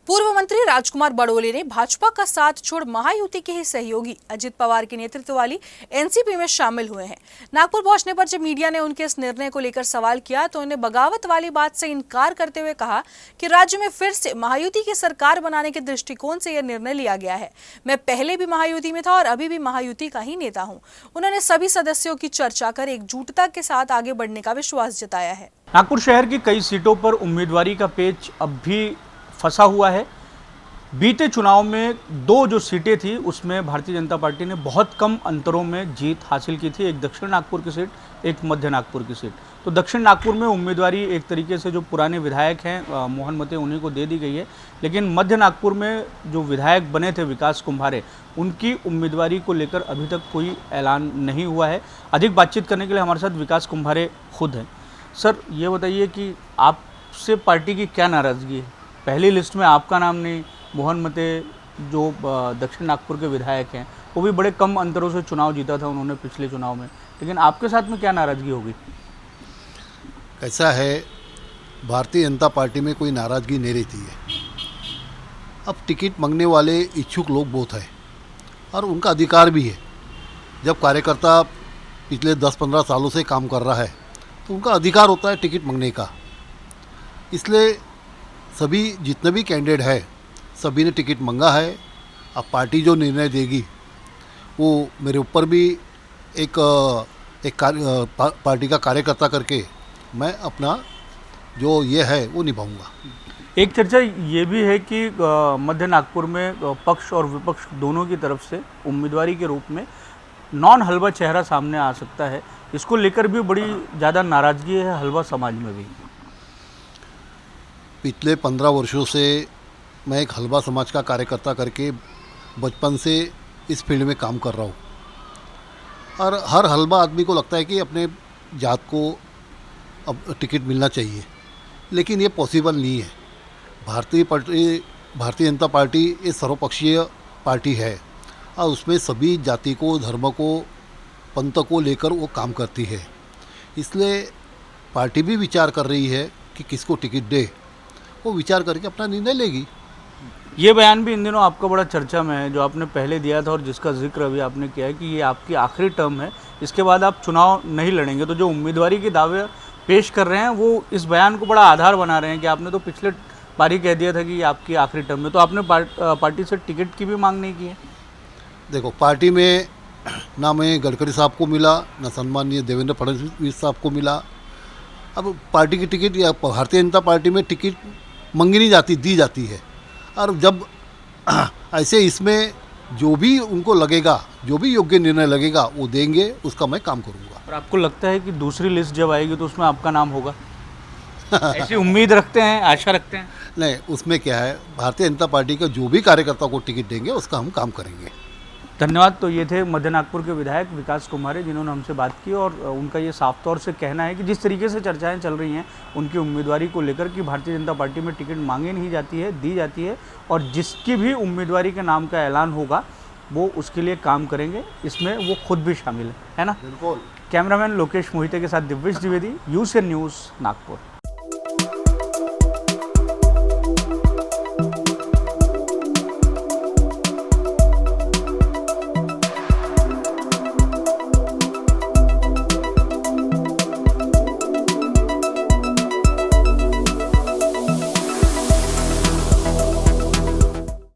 पूर्व मंत्री राजकुमार बड़ोले ने भाजपा का साथ छोड़ महायुति के ही सहयोगी अजित पवार के नेतृत्व वाली एनसीपी में शामिल हुए हैं। नागपुर पहुंचने पर जब मीडिया ने उनके इस निर्णय को लेकर सवाल किया तो उन्हें बगावत वाली बात से इनकार करते हुए कहा कि राज्य में फिर से महायुति की सरकार बनाने के दृष्टिकोण से यह निर्णय लिया गया है। मैं पहले भी महायुति में था और अभी भी महायुति का ही नेता हूँ। उन्होंने सभी सदस्यों की चर्चा कर एकजुटता के साथ आगे बढ़ने का विश्वास जताया है। नागपुर शहर की कई सीटों पर उम्मीदवारी का पेच अब भी फंसा हुआ है। बीते चुनाव में दो जो सीटें थी उसमें भारतीय जनता पार्टी ने बहुत कम अंतरों में जीत हासिल की थी। एक दक्षिण नागपुर की सीट, एक मध्य नागपुर की सीट। तो दक्षिण नागपुर में उम्मीदवारी एक तरीके से जो पुराने विधायक हैं मोहन मते उन्हीं को दे दी गई है, लेकिन मध्य नागपुर में जो विधायक बने थे विकास कुम्भारे, उनकी उम्मीदवारी को लेकर अभी तक कोई ऐलान नहीं हुआ है। अधिक बातचीत करने के लिए हमारे साथ विकास कुम्भारे खुद हैं। सर, ये बताइए कि आपसे पार्टी की क्या नाराज़गी है? पहली लिस्ट में आपका नाम नहीं, मोहन मते जो दक्षिण नागपुर के विधायक हैं वो भी बड़े कम अंतरों से चुनाव जीता था उन्होंने पिछले चुनाव में, लेकिन आपके साथ में क्या नाराज़गी होगी? कैसा है, भारतीय जनता पार्टी में कोई नाराज़गी नहीं रहती है। अब टिकट मांगने वाले इच्छुक लोग बहुत हैं और उनका अधिकार भी है। जब कार्यकर्ता पिछले 10-15 सालों से काम कर रहा है तो उनका अधिकार होता है टिकट मांगने का। इसलिए सभी जितने भी कैंडिडेट है सभी ने टिकट मांगा है। अब पार्टी जो निर्णय देगी वो मेरे ऊपर भी एक पार्टी का कार्यकर्ता करके मैं अपना जो ये है वो निभाऊंगा। एक चर्चा ये भी है कि मध्य नागपुर में पक्ष और विपक्ष दोनों की तरफ से उम्मीदवारी के रूप में नॉन हलवा चेहरा सामने आ सकता है। इसको लेकर भी बड़ी ज़्यादा नाराज़गी है हलवा समाज में भी। पिछले 15 वर्षों से मैं एक हलवा समाज का कार्यकर्ता करके बचपन से इस फील्ड में काम कर रहा हूँ और हर हलवा आदमी को लगता है कि अपने जात को अब टिकट मिलना चाहिए, लेकिन ये पॉसिबल नहीं है। भारतीय जनता पार्टी ये सर्वपक्षीय पार्टी है और उसमें सभी जाति को, धर्म को, पंथ को लेकर वो काम करती है। इसलिए पार्टी भी विचार कर रही है कि किसको टिकट दे, वो विचार करके अपना निर्णय लेगी। ये बयान भी इन दिनों आपका बड़ा चर्चा में है जो आपने पहले दिया था और जिसका जिक्र अभी आपने किया है कि ये आपकी आखिरी टर्म है, इसके बाद आप चुनाव नहीं लड़ेंगे। तो जो उम्मीदवारी के दावे पेश कर रहे हैं वो इस बयान को बड़ा आधार बना रहे हैं कि आपने तो पिछले बारी कह दिया था कि ये आपकी आखिरी टर्म है, तो आपने पार्टी से टिकट की भी मांग नहीं की है। देखो, पार्टी में ना मैं गडकरी साहब को मिला, ना सम्माननीय देवेंद्र फडणवीस साहब को मिला। अब पार्टी की टिकट या भारतीय जनता पार्टी में टिकट मांगी नहीं जाती, दी जाती है। और जब ऐसे इसमें जो भी उनको लगेगा, जो भी योग्य निर्णय लगेगा वो देंगे, उसका मैं काम करूँगा। और आपको लगता है कि दूसरी लिस्ट जब आएगी तो उसमें आपका नाम होगा? ऐसी उम्मीद रखते हैं, आशा रखते हैं? नहीं, उसमें क्या है, भारतीय जनता पार्टी का जो भी कार्यकर्ता को टिकट देंगे उसका हम काम करेंगे। धन्यवाद। तो ये थे मध्य नागपुर के विधायक विकास कुम्भारे जिन्होंने हमसे बात की और उनका ये साफ तौर से कहना है कि जिस तरीके से चर्चाएं चल रही हैं उनकी उम्मीदवारी को लेकर कि भारतीय जनता पार्टी में टिकट मांगी नहीं जाती है, दी जाती है, और जिसकी भी उम्मीदवारी के नाम का ऐलान होगा वो उसके लिए काम करेंगे। इसमें वो खुद भी शामिल है ना? बिल्कुल। कैमरामैन लोकेश मोहिते के साथ दिव्येश द्विवेदी, यूसीएन न्यूज़, नागपुर।